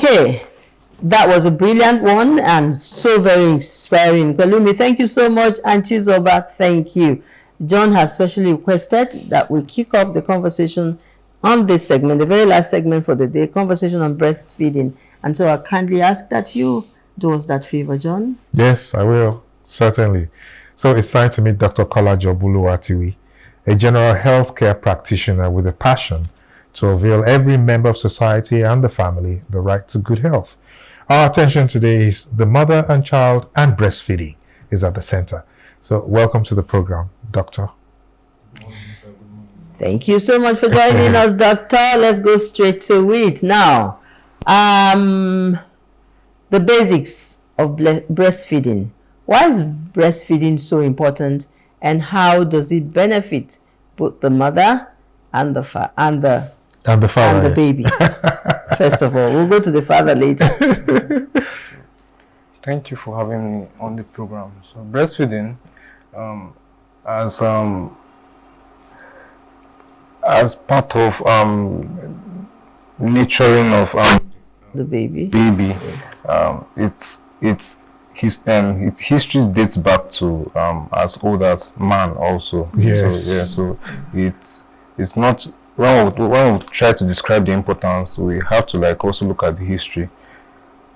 Okay, that was a brilliant one and so very inspiring. Pelumi, thank you so much. And Chizoba, thank you. John has specially requested that we kick off the conversation on this segment, the very last segment for the day, conversation on breastfeeding. And so I kindly ask that you do us that favor, John. Yes, I will, certainly. So it's time to meet Dr. Kolaojo Boluwatiwi, a general healthcare practitioner with a passion to avail every member of society and the family the right to good health. Our attention today is the mother and child, and breastfeeding is at the center. So welcome to the program, Doctor. Thank you so much for joining us, Doctor. Let's go straight to it. Now, the basics of breastfeeding. Why is breastfeeding so important, and how does it benefit both the mother and the father and the baby? First of all, we'll go to the father later. Thank you for having me on the program. So breastfeeding, as part of nurturing of the baby, its history dates back to as old as man also. Yes. So it's not, when we try to describe the importance, we have to also look at the history.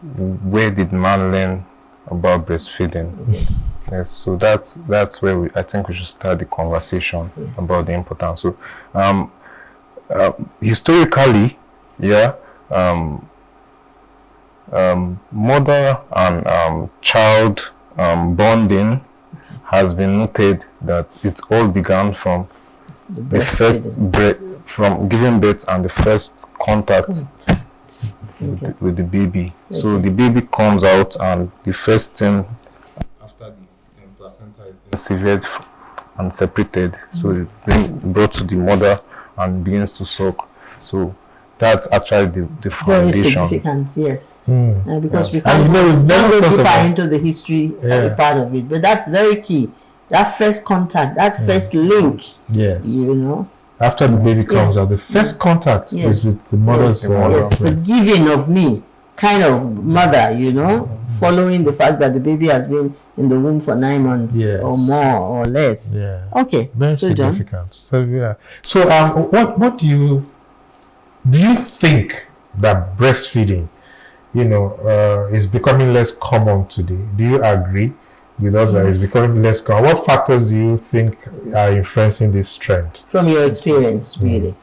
Where did man learn about breastfeeding? Yes, so that's where I think we should start the conversation about the importance. So historically, mother and child bonding has been noted that it all began from the first from giving birth and the first contact with the baby. So the baby comes out, and the first thing after the placenta is severed and separated, so it's brought to the mother and begins to suck. So that's actually the foundation. Very significant, yes. Because we can't go deeper into the history part of it, but that's very key. That first contact, that first link, after the baby comes out, the first contact is with the mother's the giving of me kind of mother, following the fact that the baby has been in the womb for 9 months or more or less. Okay, very so significant. John? So what do you think that breastfeeding is becoming less common today? Do you agree with us that it's becoming less common? What factors do you think are influencing this trend? From your experience, really.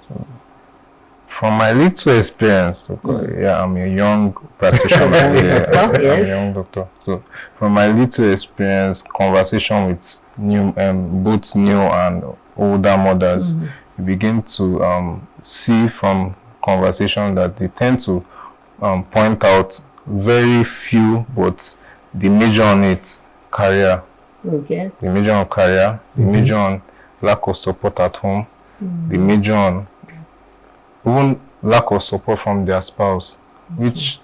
From my little experience, I'm a young practitioner. I'm a young doctor. So from my little experience, conversation with both new and older mothers, you begin to see from conversation that they tend to point out very few, but the major on it, career. Okay. The major on career, the major on lack of support at home, the major on even lack of support from their spouse, which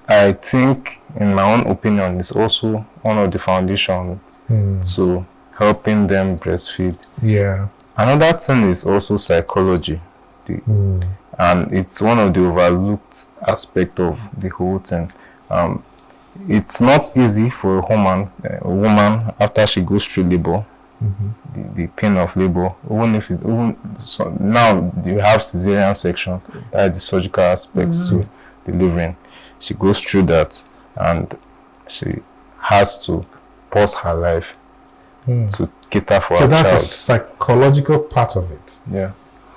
I think, in my own opinion, is also one of the foundations to helping them breastfeed. Yeah. Another thing is also psychology, and it's one of the overlooked aspects of the whole thing. It's not easy for a woman after she goes through labor, the pain of labor. Now you have cesarean section, that is the surgical aspects to delivering. She goes through that, and she has to pause her life to cater for her child. So that's a psychological part of it. Yeah.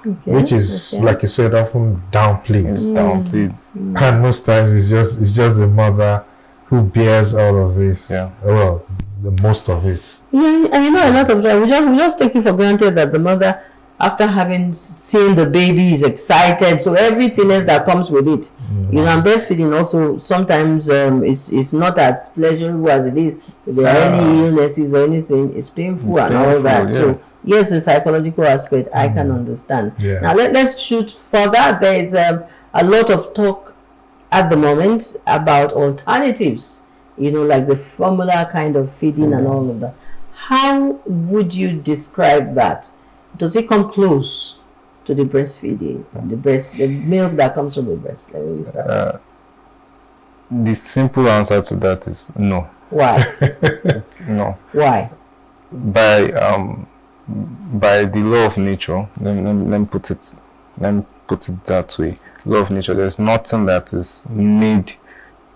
Okay. Which is, like you said, often downplayed. It's downplayed. And most times it's just the mother who bears all of this. Yeah. Well, the most of it. Yeah, and a lot of time we just take it for granted that the mother, after having seen the baby, is excited. So everything else that comes with it, and breastfeeding also sometimes is not as pleasurable as it is. If there are any illnesses or anything, it's painful and all that. Yeah. So yes, the psychological aspect I can understand. Yeah. Now let's shoot further. There is a lot of talk at the moment about alternatives, like the formula kind of feeding and all of that. How would you describe that? Does it come close to the breastfeeding, the milk that comes from the breast? Let me start. The simple answer to that is no. Why? No. Why? By the law of nature, let me put it that way. Law of nature. There's nothing that is made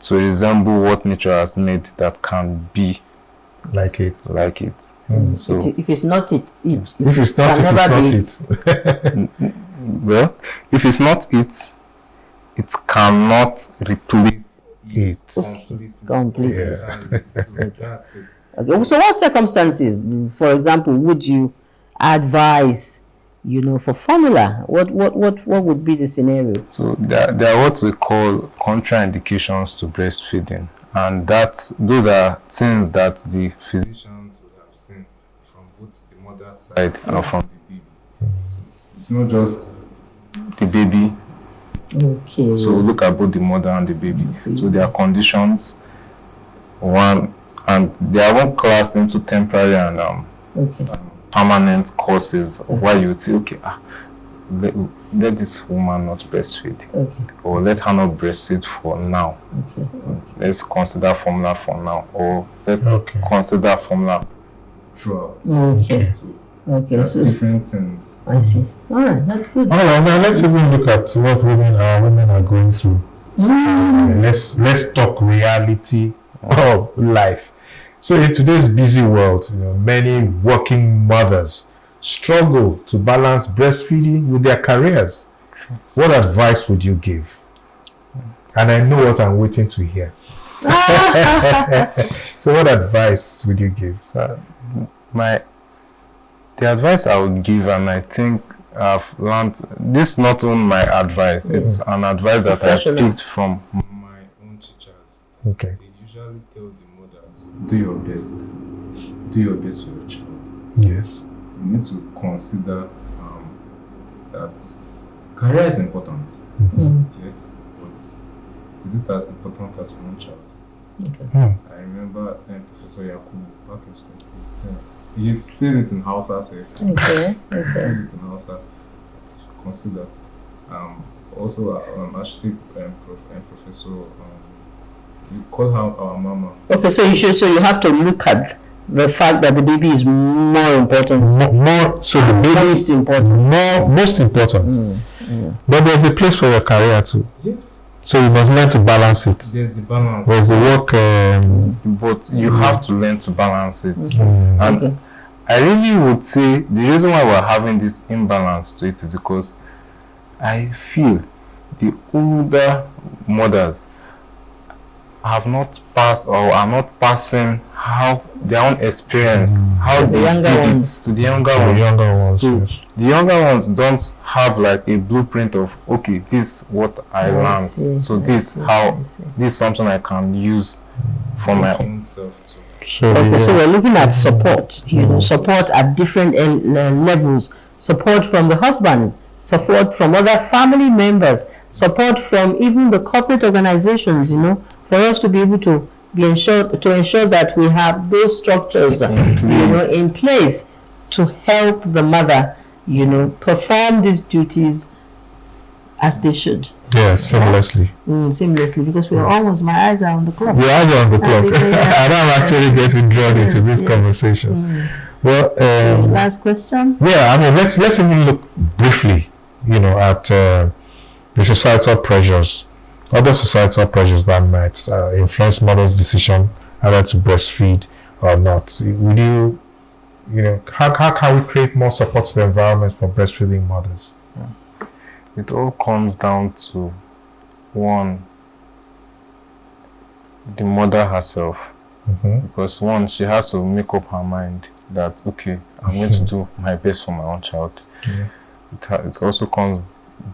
to resemble what nature has made that can be like it. So if it's not it, if it's not it, it's not it. Well, if it's not it, it cannot replace it completely. Yeah. That's it. Okay. So what circumstances, for example, would you advise, for formula? What would be the scenario? So there are what we call contraindications to breastfeeding, and those are things that the physicians would have seen from both the mother's side and from the baby. So it's not just the baby. Okay. So we look at both the mother and the baby. So there are conditions, and they are all classed into temporary and permanent causes. Why you would say, okay, let this woman not breastfeed, or let her not breastfeed for now. Let's consider formula for now, or let's consider formula throughout. Okay, so different things. I see. All right, that's good. All right, now let's even look at what women are going through. Let's talk reality of life. So in today's busy world, many working mothers struggle to balance breastfeeding with their careers. What advice would you give? And I know what I'm waiting to hear. So what advice would you give? The advice I would give, and I think I've learned, this is not only my advice, it's an advice that I picked from my own teachers. Okay. They usually tell the mothers, do your best. Do your best for your child. Yes. You need to consider that career is important. Yes, but is it as important as your own child? I remember Professor Yakubu back in school. He says it in Hausa. He says it in Hausa. Consider. Also, actually, Professor, we call her our mama. Okay, so you have to look at the fact that the baby is more important. So the baby most important. Most important. But there's a place for your career too. Yes. So you must learn to balance it. There's the balance. There's the work. But you have to learn to balance it. And I really would say the reason why we're having this imbalance to it is because I feel the older mothers have not passed or are not passing how their own experience, how they did it to the younger ones. So the younger ones don't have like a blueprint of, okay, this is what I learned. So this is something I can use for my own self too. So we're looking at support, support at different levels, support from the husband, support from other family members, support from even the corporate organizations, for us to be able to ensure that we have those structures, in place to help the mother, perform these duties as they should. Yeah, seamlessly. Seamlessly, because we're almost, my eyes are on the clock. Your eyes are on the clock. And I'm actually getting drawn into this conversation. Well, last question. Yeah, I mean, let's even look briefly, at the societal pressures, other societal pressures that might influence mothers' decision either to breastfeed or not. Would you, how can we create more supportive environments for breastfeeding mothers? It all comes down to one, the mother herself, because one, she has to make up her mind that, okay, I'm going to do my best for my own child. It also comes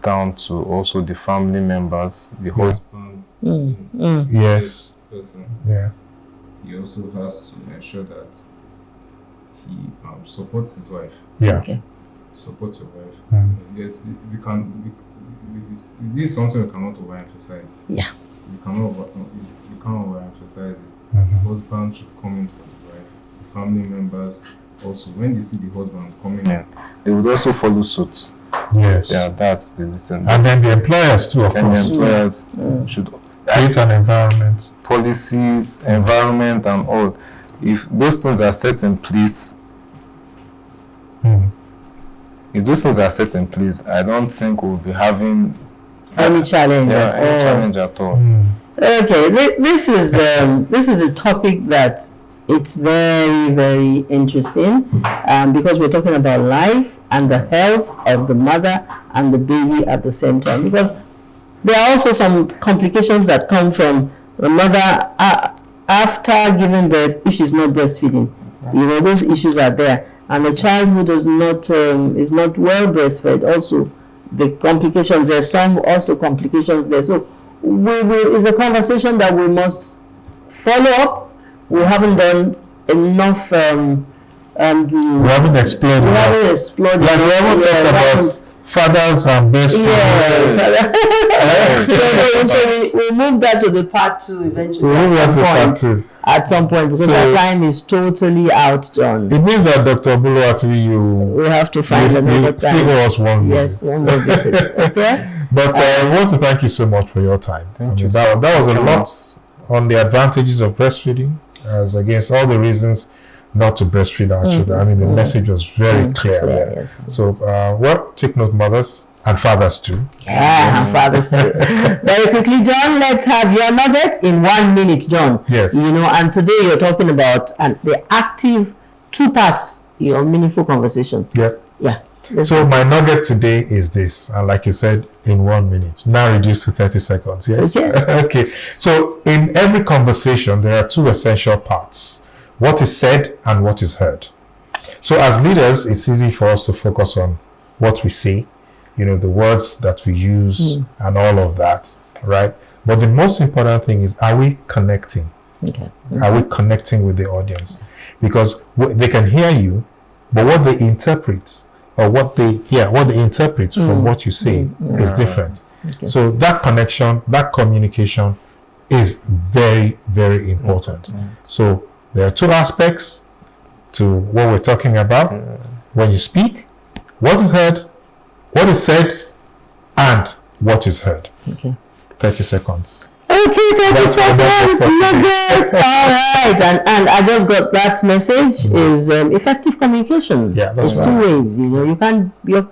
down to also the family members, the husband, yes, person. He also has to ensure that he supports his wife. Support your wife. Yes, this is something we cannot overemphasize. We can't overemphasize it. The husband should come in for the wife. The family members also, when they see the husband coming in, they would also follow suit. Yes. Yeah, that's the listen. And then the employers too, of And the course. employers should Create an environment. policies, environment, and all. If those things are set in place, if those things are set in place, I don't think we'll be having any challenge. any challenge at all. Okay, this is a topic that it's very, very interesting because we're talking about life and the health of the mother and the baby at the same time. Because there are also some complications that come from the mother after giving birth if she's not breastfeeding. You know, those issues are there, and the child who does not is not well breastfed. Also, the complications. There's some also complications there. So it's a conversation that we must follow up. We haven't done enough. We haven't explored. We haven't explored. Like we haven't talked about fathers and breastfeeding. Yes. So we move that to the part 2 eventually. We move that to part 2. At some point, because our time is totally out, John. It means that Dr. Boluwatiwi, we have to find another time. Still owe us one visit. Yes, one more visit. Okay. But I want to thank you so much for your time. That was a lot on the advantages of breastfeeding, as against all the reasons not to breastfeed our children. I mean, the message was very clear there. Yes. So, take note, mothers and fathers too. Yeah, and fathers too. Very quickly, John, let's have your nugget in 1 minute, John. Yes. You know, and today you're talking about the active 2 parts, your meaningful conversation. Yeah. Yeah. So my nugget today is this, and like you said, in 1 minute, now reduced to 30 seconds. Yes. Okay. Okay. So in every conversation, there are 2 essential parts: what is said and what is heard. So as leaders, it's easy for us to focus on what we say, you know, the words that we use and all of that, right? But the most important thing is, are we connecting? Okay. Are we connecting with the audience? Because they can hear you, but what they interpret or what they interpret from what you say is different. Okay. So that connection, that communication is very, very important. So there are 2 aspects to what we're talking about. When you speak, what is heard, what is said, and what is heard. Okay. 30 seconds. Okay, 30 seconds. Nugget. All right. And I just got that message is effective communication. Yeah, that's it's 2 ways. You know, you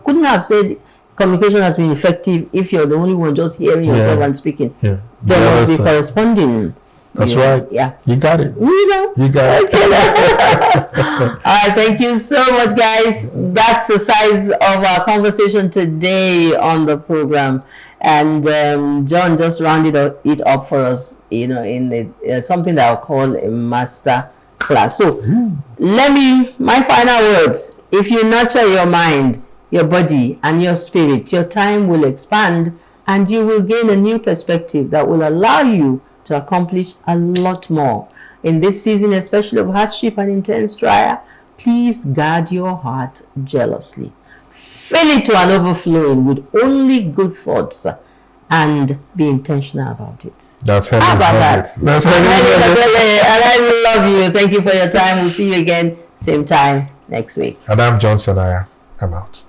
couldn't have said communication has been effective if you're the only one just hearing yourself and speaking. Yeah. There must be corresponding. That's right. Yeah. You got it. You know. You got it. All right. Thank you so much, guys. That's the size of our conversation today on the program. And John just rounded it up for us, you know, in something that I'll call a master class. So my final words: if you nurture your mind, your body, and your spirit, your time will expand and you will gain a new perspective that will allow you to accomplish a lot more. In this season, especially of hardship and intense trial, please guard your heart jealously. Fill it to an overflowing with only good thoughts and be intentional about it. That's How about that? That's And I love you. Thank you for your time. We'll see you again, same time next week. And I'm John Sanaya. I'm out.